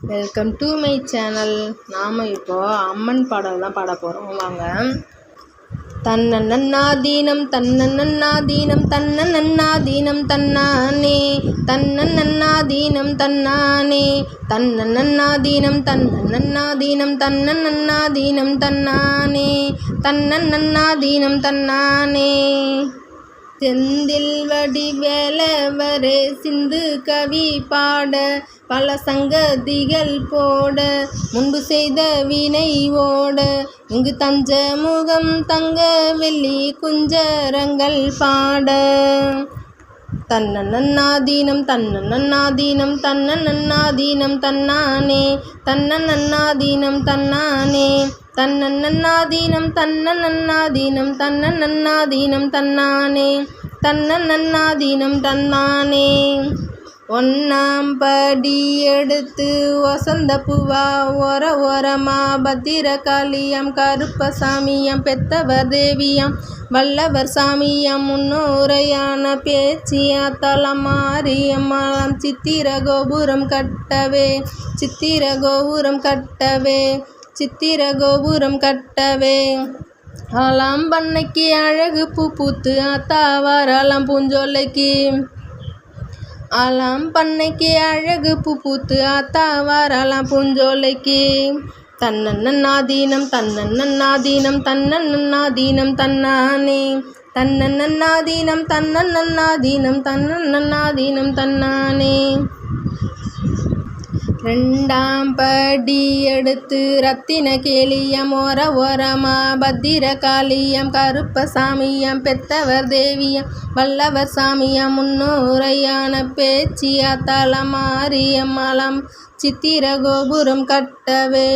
Welcome to my channel. நாம் இப்போது அம்மன் பாடல் தான் பாட போகிறோம். வாங்க. தன்னன்னாதீனம் தன்னன்னாதீனம் தன்னன்னாதீனம் தன்னானே தன்னன்னாதீனம் தன்னானே தன்னன்னாதீனம் தன்னன்னாதீனம் தன்னன்னாதீனம் தன்னானே தன்னன்னாதீனம் தன்னானே. செந்தில் வடிவேலவரே சிந்து கவி பாட பல சங்கதிகள் போட முன்பு செய்த வினை ஓட இங்கு தஞ்ச முகம் தங்க வெள்ளி குஞ்சரங்கள் பாட தன்னன்னாதீனம் தன்னன்னாதீனம் தன்னன்னாதீனம் தன்னானே தன்னன்னாதீனம் தன்னானே தன்னன்னாதீனம் தன்னன்னாதீனம் தன்னன்னாதீனம் தன்னானே தன்னன்னாதீனம் தன்னானே. ஒன்னாம் படி எடுத்து வசந்த பூவா ஓரமா பத்திரகாளியம் கருப்பசாமியம் பெத்தவர் தேவியம் வல்லவர் சாமியம் முன்னோரையான பேச்சியா தலமாரியம்மலம் சித்திர கோபுரம் கட்டவே சித்திர கோபுரம் கட்டவே சித்திர கோபுரம் கட்டவே. ஆலாம் பண்ணைக்கு அழகு பூ பூத்து ஆத்தாவாராலாம் பூஞ்சோலைக்கு ஆலாம் பண்ணைக்கு அழகு பூ பூத்து ஆத்தாவாராலாம் பூஞ்சோலைக்கு. தன்னன்னாதீனம் தன்னன்னாதீனம் தன்னன்னாதீனம் தன்னானே தன்னன்னாதீனம் தன்னன்னாதீனம் தன்னன்னாதீனம் தன்னானே. ரெண்டாம் படி எடுத்து ரத்தின கேலியம் ஓரமா பத்திரகாளியம் கருப்பசாமியம் பெத்தவர் தேவியம் வல்லவர் சாமியம் முன்னோரையான பேச்சியா தலமாரியம்மலம் சித்திர கோபுரம் கட்டவே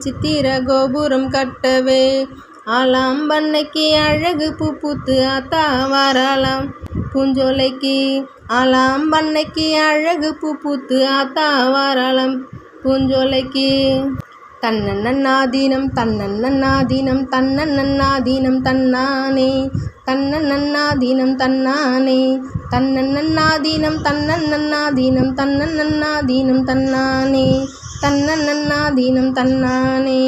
சித்திர கோபுரம் கட்டவே. ஆலாம் பண்ணைக்கு அழகு பூ பூத்து ஆத்தாவாராலாம் பூஞ்சோலைக்கு ஆலாம் பண்ணைக்கு அழகு பூ பூத்து ஆத்தாவாராலம் பூஞ்சோலைக்கு. தன்னன்னாதீனம் தன்னன்னாதீனம் தன்னன்னாதீனம் தன்னானே தன்னன்னாதீனம் தன்னானே தன்னன்னாதீனம் தன்னன்னாதீனம் தன்னன்னாதீனம் தன்னானே தன்னன்னாதீனம் தன்னானே.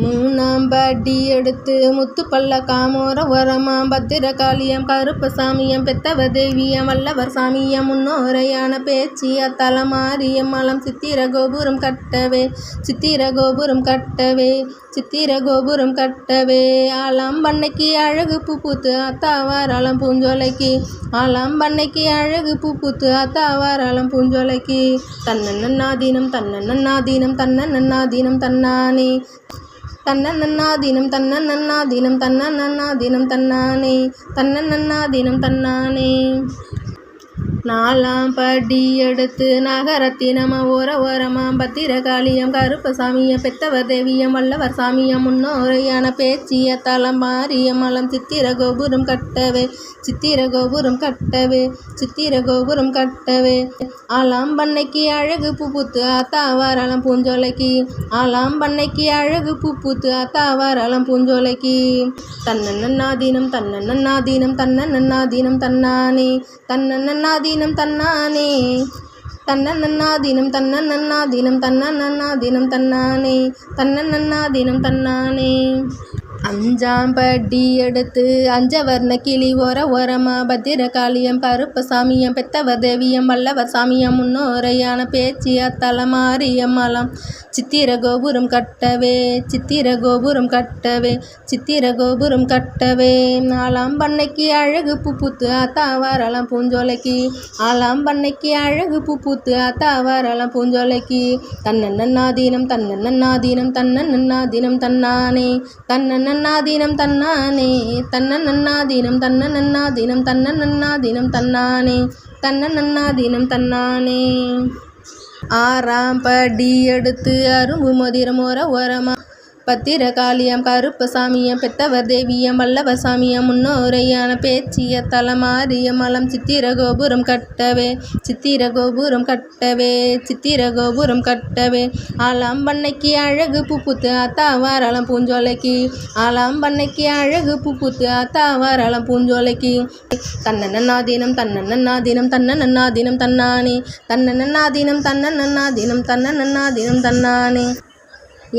மூணாம் படி எடுத்து முத்து பல்ல காமோரமா பத்திரகாளியம் கருப்பசாமியம் பெத்தவர் தேவியம் வல்லவர் சாமியம் முன்னோரையான பேச்சியா தலமாரியம்மலம் சித்திர கோபுரம் கட்டவே சித்திர கோபுரம் கட்டவே சித்திர கோபுரம் கட்டவே. ஆலாம் பண்ணைக்கு அழகு பூ பூத்து ஆத்தாவாராலம் பூஞ்சோலைக்கு ஆலாம் பண்ணைக்கு அழகு பூ பூத்து ஆத்தாவாராலம் பூஞ்சோலைக்கு. தன்னன்னாதீனம் தன்னன்னாதீனம் தன்னன்னாதீனம் தன்னானே தன்னன்னாதீனம் தன்னன்னாதீனம் தன்னன்னாதீனம் தன்னானே தன்னன்னாதீனம் தன்னானே. நாலாம் படி எடுத்து நகரத்தினமா ஓரமா பத்திரகாளியம் கருப்பசாமியம் பெத்தவர் தேவியம் வல்லவர் சாமியம் முன்னோரையான பேச்சிய தலம் மாரியம்மலம் சித்திர கோபுரம் கட்டவே சித்திர கோபுரம் கட்டவே சித்திர கோபுரம் கட்டவே. ஆலாம் பண்ணைக்கு அழகு பூ பூத்து ஆத்தாவாராலம் பூஞ்சோலைக்கு ஆலாம் பண்ணைக்கு அழகு பூ பூத்து ஆத்தாவாராலம் பூஞ்சோலைக்கு. தன்னன்னாதீனம் தன்னன்னாதீனம் தன்னன்னாதீனம் தன்னானே தன்னன்னாதீனம் தன்னானே தன்னன்னாதீனம் தன்னன்னாதீனம் தன்னன்னாதீனம் தன்னானே தன்னன்னாதீனம் தன்னானே. அஞ்சாம் படி எடுத்து அஞ்சவர்ண கிளி ஓரமா பத்திரகாளியம் கருப்பசாமியம் பெத்தவர் தேவியம் வல்லவர் சாமியம் முன்னோரையான பேச்சியா தலமாரியம்மலம் சித்திர கோபுரம் கட்டவே சித்திர கோபுரம் கட்டவே சித்திர கோபுரம் கட்டவே. ஆலாம் பண்ணைக்கு அழகு பூ பூத்து ஆத்தாவாராலம் பூஞ்சோலைக்கு ஆலாம் பண்ணைக்கு அழகு பூ பூத்து ஆத்தாவாராலம் பூஞ்சோலைக்கு. தன்னன்னாதீனம் தன்னன்னாதீனம் தன்னன்னாதீனம் தன்னானே தன்னன்னாதீனம் தன்னானே தன்னன்னாதீனம் தன்னன்னாதீனம் தன்னன்னாதீனம் தன்னானே தன்னன்னாதீனம் தன்னானே. ஆறாம் படி எடுத்து அரும்பு மதிரம் ஓரமா பத்திரகாளியம் கருப்பசாமியம் பெத்தவர் தேவியம் வல்லவர் சாமியம் முன்னோரையான பேச்சிய தலமாரியமலம் சித்திர கோபுரம் கட்டவே ஆலாம்பண்ணைக்கு அழகு பூப்புத்து ஆத்தாவாரளம் பூஞ்சோலைக்கு ஆத்தாவாரளம் பூஞ்சோலைக்கு தன்னன்னாதீனம் தன்னானே தன்னானே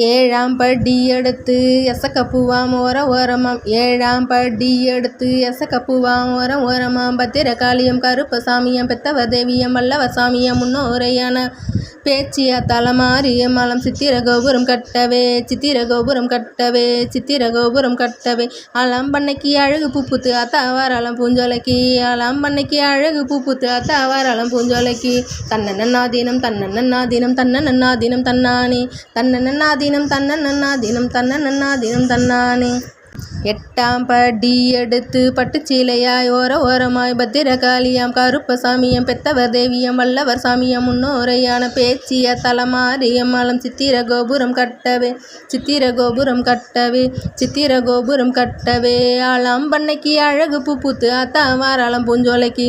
ஏழாம் படி எடுத்து எசக்கப்பூவாம் ஓரமாம் பத்திரகாளியம் கருப்பசாமியம் பெத்தவர் தேவியம் வல்லவர் சாமியம் முன்னோரையான பேச்சிய தலமாரியமலம் சித்திர கோபுரம் கட்டவே ஆலாம்பண்ணைக்கு அழகு பூப்புத்து ஆத்தாவாரளம் பூஞ்சோலைக்கு தன்னன்னாதீனம் தன்னானே எட்டாம் படி எடுத்து பட்டுச்சீலையாய் ஓரமாய் பத்திரகாளியாம் கருப்பசாமியம் பெத்தவர் தேவியம் வல்லவர் சாமியம் முன்னோரையான பேச்சிய தலமாரியமலம் சித்திர கோபுரம் கட்டவே ஆலாம்பண்ணைக்கு அழகு பூப்புத்து ஆத்தாவாரளம் பூஞ்சோலைக்கு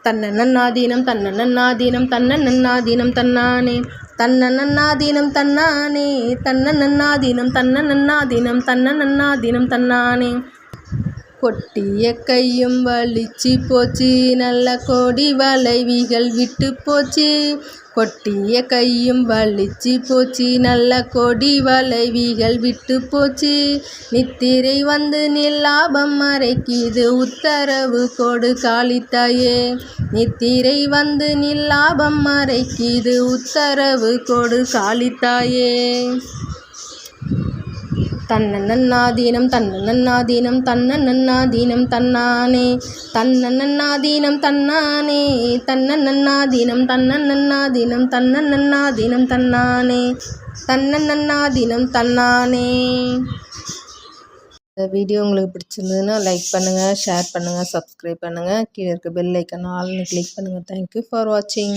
தன்னன்னாதீனம் தன்னானே கொட்டிய கையும் வலிச்சு போச்சு நல்ல கோடி வளைவிகள் விட்டு போச்சு கொட்டிய கையும் வலிச்சு போச்சு நல்ல கொடி வளைவிகள் விட்டு போச்சு நித்திரை வந்து நில்லாபம் மறைக்குது உத்தரவு கொடு காளித்தாயே நித்திரை வந்து நில்லாபம் மறைக்குது உத்தரவு கொடு காளித்தாயே தன்னன்னாதீனம் தன்னானே இந்த வீடியோ உங்களுக்கு பிடிச்சிருந்ததுன்னா லைக் பண்ணுங்கள், ஷேர் பண்ணுங்கள், சப்ஸ்கிரைப் பண்ணுங்கள். கீழே இருக்க பெல் ஐக்கான் ஆல்னு கிளிக் பண்ணுங்கள். தேங்க்யூ ஃபார் வாட்சிங்.